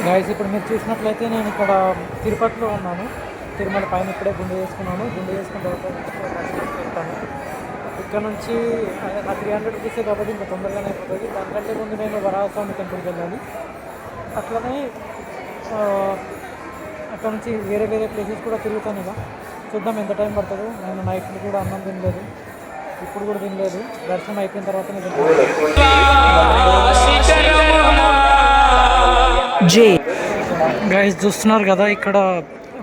Guys ఇప్పుడు మీరు చూసినట్లయితే నేను ఇక్కడ తిరుపతిలో ఉన్నాను. తిరుమల పైన ఇప్పుడే గుండె చేసుకున్నాను. గుండె చేసుకున్న తర్వాత వెళ్తాను. ఇక్కడ నుంచి ఆ 300 రూపీసే కాబట్టి ఇంకా తొందరగానే అయిపోతుంది. దానికంటే ముందు నేను వరాహస్వామి టెంపుల్కి వెళ్ళాలి. అట్లనే అక్కడ నుంచి వేరే వేరే ప్లేసెస్ కూడా తిరుగుతాను. ఇక చూద్దాం ఎంత టైం పడుతుందో. నేను నైట్ కూడా అన్నం తినలేదు, ఇప్పుడు కూడా తినలేదు. దర్శనం అయిపోయిన తర్వాత గైస్ చూస్తున్నారు కదా ఇక్కడ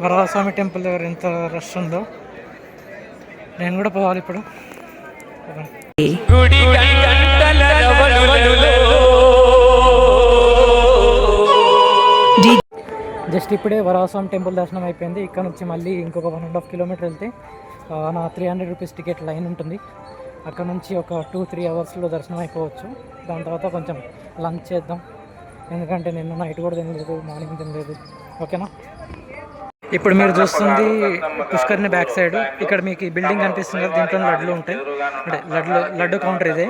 వరదస్వామి టెంపుల్ దగ్గర ఎంత రష్ ఉందో. నేను కూడా పోవాలి ఇప్పుడు. జస్ట్ ఇప్పుడే వరదస్వామి టెంపుల్ దర్శనం అయిపోయింది. ఇక్కడ నుంచి మళ్ళీ ఇంకొక 1.5 కిలోమీటర్ వెళ్తే నా 300 రూపీస్ టికెట్ లైన్ ఉంటుంది. అక్కడ నుంచి ఒక 2-3 అవర్స్లో దర్శనం అయిపోవచ్చు. దాని తర్వాత కొంచెం లంచ్ చేద్దాం, ఎందుకంటే నిన్న నైట్ కూడా తినలేదు, మార్నింగ్ తినలేదు. ఓకేనా? ఇప్పుడు మీరు చూస్తుంది పుష్కర్ని బ్యాక్ సైడ్. ఇక్కడ మీకు బిల్డింగ్ కనిపిస్తుంది కదా, దీంట్లో లడ్లు ఉంటాయి. అంటే లడ్డు కౌంటర్ ఇదే.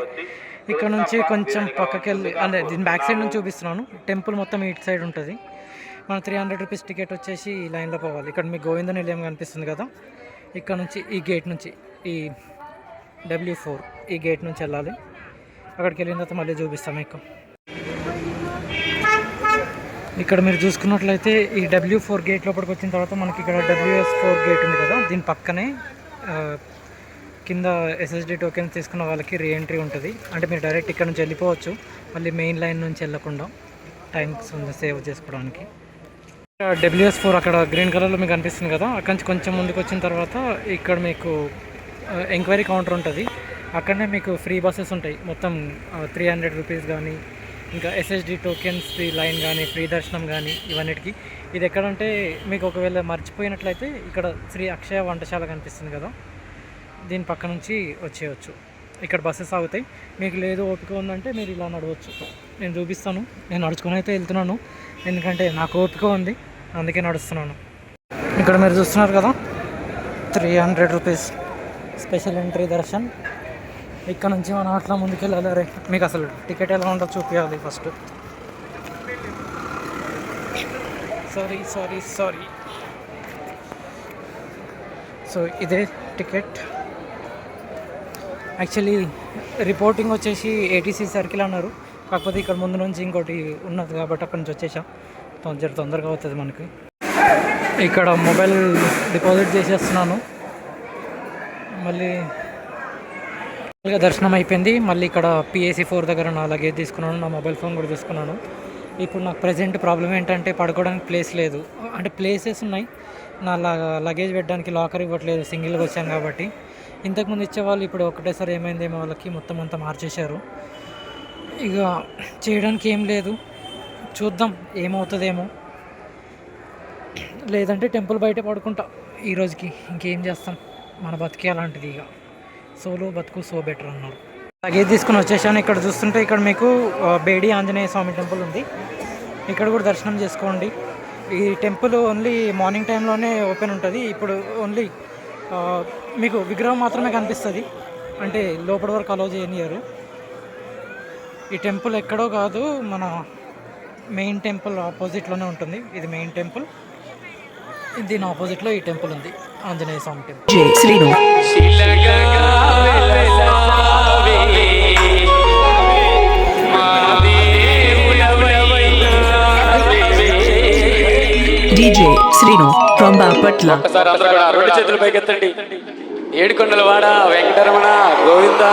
ఇక్కడ నుంచి కొంచెం పక్కకి వెళ్ళి, అంటే దీని బ్యాక్ సైడ్ నుంచి చూపిస్తున్నాను. టెంపుల్ మొత్తం ఇటు సైడ్ ఉంటుంది. మనం 300 రూపీస్ టికెట్ వచ్చేసి ఈ లైన్లో పోవాలి. ఇక్కడ మీకు గోవింద నిలయం కనిపిస్తుంది కదా, ఇక్కడ నుంచి ఈ గేట్ నుంచి, ఈ W4 ఈ గేట్ నుంచి వెళ్ళాలి. అక్కడికి వెళ్ళిన తర్వాత మళ్ళీ చూపిస్తాం మీకు. ఇక్కడ మీరు చూసుకున్నట్లయితే ఈ W4 గేట్ లోపలికి వచ్చిన తర్వాత మనకి ఇక్కడ WS4 గేట్ ఉంది కదా, దీని పక్కనే కింద SSD టోకెన్ తీసుకున్న వాళ్ళకి రీఎంట్రీ ఉంటుంది. అంటే మీరు డైరెక్ట్ ఇక్కడ నుంచి వెళ్ళిపోవచ్చు, మళ్ళీ మెయిన్ లైన్ నుంచి వెళ్ళకుండా టైమ్స్ సేవ్ చేసుకోవడానికి. WS4 అక్కడ గ్రీన్ కలర్లో మీకు అనిపిస్తుంది కదా, అక్కడి నుంచి కొంచెం ముందుకు వచ్చిన తర్వాత ఇక్కడ మీకు ఎంక్వైరీ కౌంటర్ ఉంటుంది. అక్కడనే మీకు ఫ్రీ బస్సెస్ ఉంటాయి. మొత్తం 300 రూపీస్ కానీ, ఇంకా SSD టోకెన్స్ ఫ్రీ లైన్ కానీ, ఫ్రీ దర్శనం కానీ, ఇవన్నిటికీ. ఇది ఎక్కడంటే మీకు ఒకవేళ మర్చిపోయినట్లయితే ఇక్కడ శ్రీ అక్షయ వంటశాల కనిపిస్తుంది కదా, దీని పక్క నుంచి వచ్చేయచ్చు. ఇక్కడ బస్సెస్ ఆగుతాయి. మీకు లేదు ఓపిక ఉందంటే మీరు ఇలా నడవచ్చు. నేను చూపిస్తాను. నేను నడుచుకొని అయితే వెళ్తున్నాను, ఎందుకంటే నాకు ఓపిక ఉంది, అందుకే నడుస్తున్నాను. ఇక్కడ మీరు చూస్తున్నారు కదా 300 రూపీస్ స్పెషల్ ఎంట్రీ దర్శన్. ఇక్కడ నుంచి మనం అట్లా ముందుకెళ్ళాలి. రే మీకు అసలు టికెట్ ఎలా ఉంటుందో చూపించాలి ఫస్ట్. సారీ. సో ఇదే టికెట్. యాక్చువల్లీ రిపోర్టింగ్ వచ్చేసి ATC సర్కిల్ అన్నారు, కాకపోతే ఇక్కడ ముందు నుంచి ఇంకోటి ఉన్నది కాబట్టి అక్కడి నుంచి వచ్చేసాం. తొందరగా అవుతుంది మనకి. ఇక్కడ మొబైల్ డిపాజిట్ చేసేస్తున్నాను. మళ్ళీ దర్శనం అయిపోయింది. మళ్ళీ ఇక్కడ PAC4 దగ్గర నా లగేజ్ తీసుకున్నాను, నా మొబైల్ ఫోన్ కూడా తీసుకున్నాను. ఇప్పుడు నాకు ప్రజెంట్ ప్రాబ్లం ఏంటంటే పడుకోవడానికి ప్లేస్ లేదు. అంటే ప్లేసెస్ ఉన్నాయి, నా లగేజ్ పెట్టడానికి లాకర్ ఇవ్వట్లేదు, సింగిల్గా వచ్చాను కాబట్టి. ఇంతకుముందు ఇచ్చేవాళ్ళు ఇప్పుడు ఒకటేసారి ఏమైందేమో వాళ్ళకి మొత్తం అంతా మార్చేశారు. ఇక చేయడానికి ఏం లేదు, చూద్దాం ఏమవుతుందేమో. లేదంటే టెంపుల్ బయట పడుకుంటా ఈరోజుకి. ఇంకేం చేస్తాం, మన బతికే అలాంటిది. ఇక సోలో బతుకు సో బెటర్ అన్నారు. లగేజ్ తీసుకుని వచ్చేసాను. ఇక్కడ చూస్తుంటే ఇక్కడ మీకు బేడి ఆంజనేయ స్వామి టెంపుల్ ఉంది. ఇక్కడ కూడా దర్శనం చేసుకోండి. ఈ టెంపుల్ ఓన్లీ మార్నింగ్ టైంలోనే ఓపెన్ ఉంటుంది. ఇప్పుడు ఓన్లీ మీకు విగ్రహం మాత్రమే కనిపిస్తుంది, అంటే లోపల వరకు అలో చేయనియరు. ఈ టెంపుల్ ఎక్కడో కాదు, మన మెయిన్ టెంపుల్ ఆపోజిట్లోనే ఉంటుంది. ఇది మెయిన్ టెంపుల్, దీని ఆపోజిట్లో ఈ టెంపుల్ ఉంది, ఆంజనేయ స్వామి temple. DJ Srinu from Bapatla. ఒకసారి అందరూ కూడా రెండు చేతులు పైకెత్తండి. ఏడుకొండల వాడ వెంకటరమణ గోవింద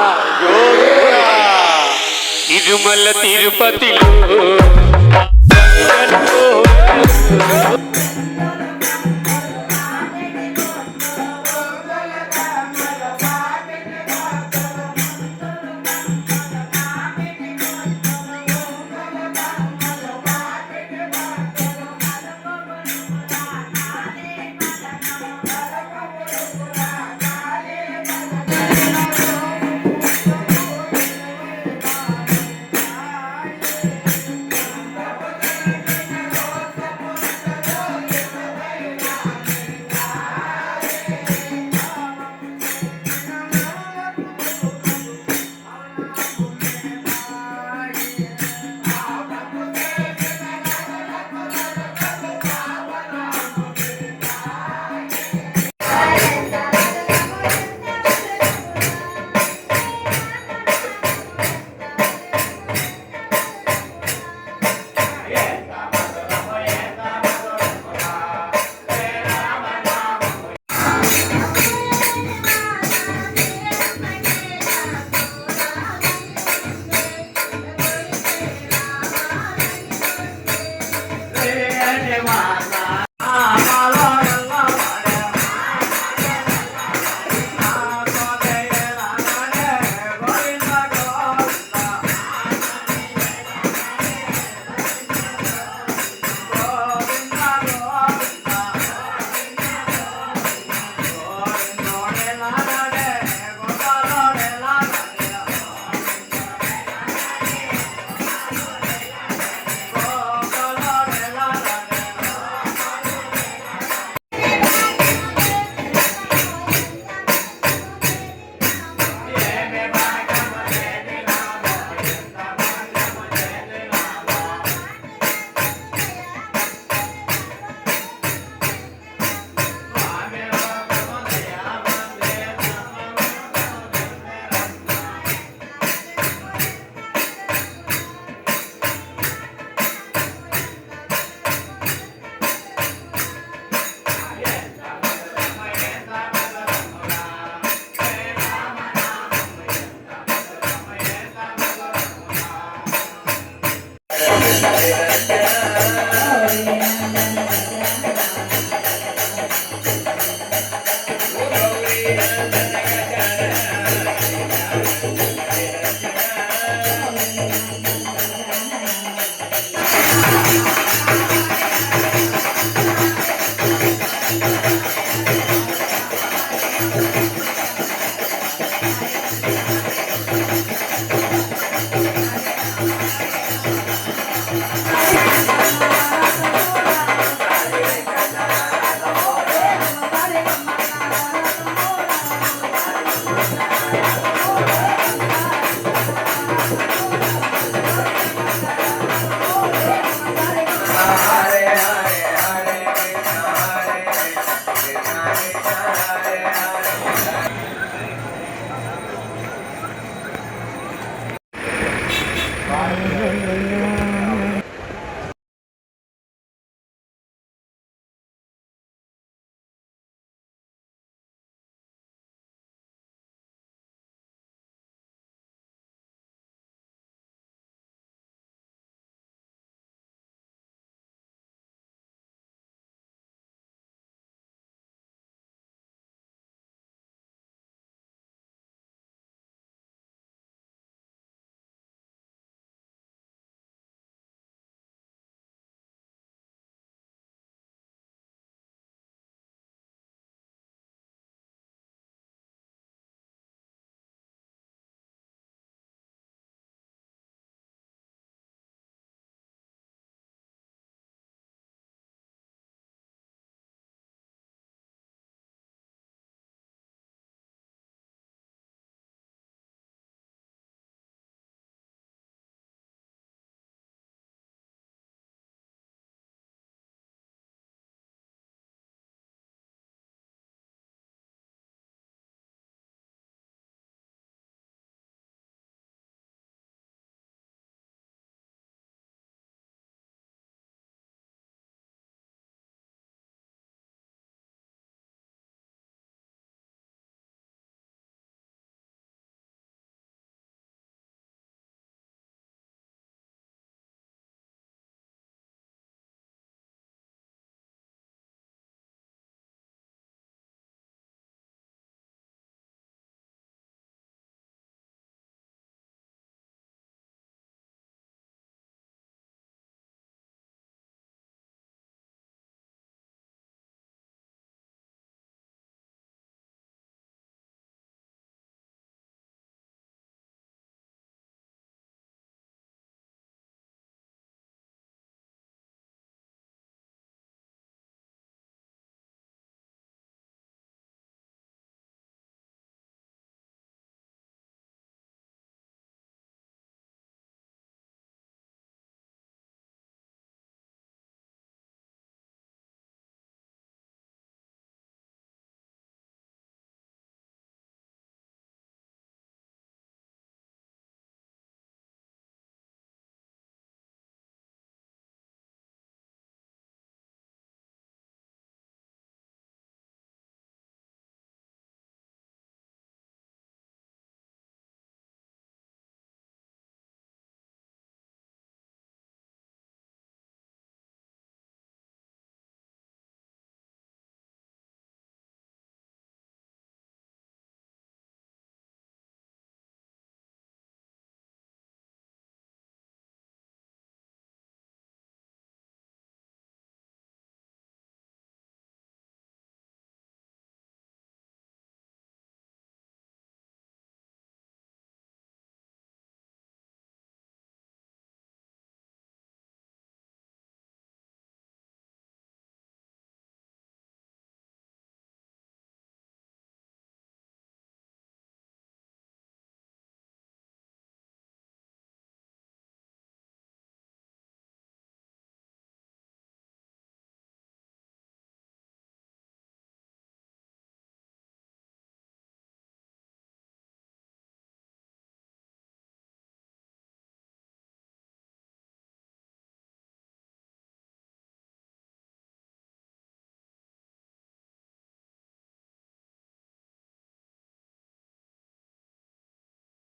తిరుమల తిరుపతిలో తండ్రి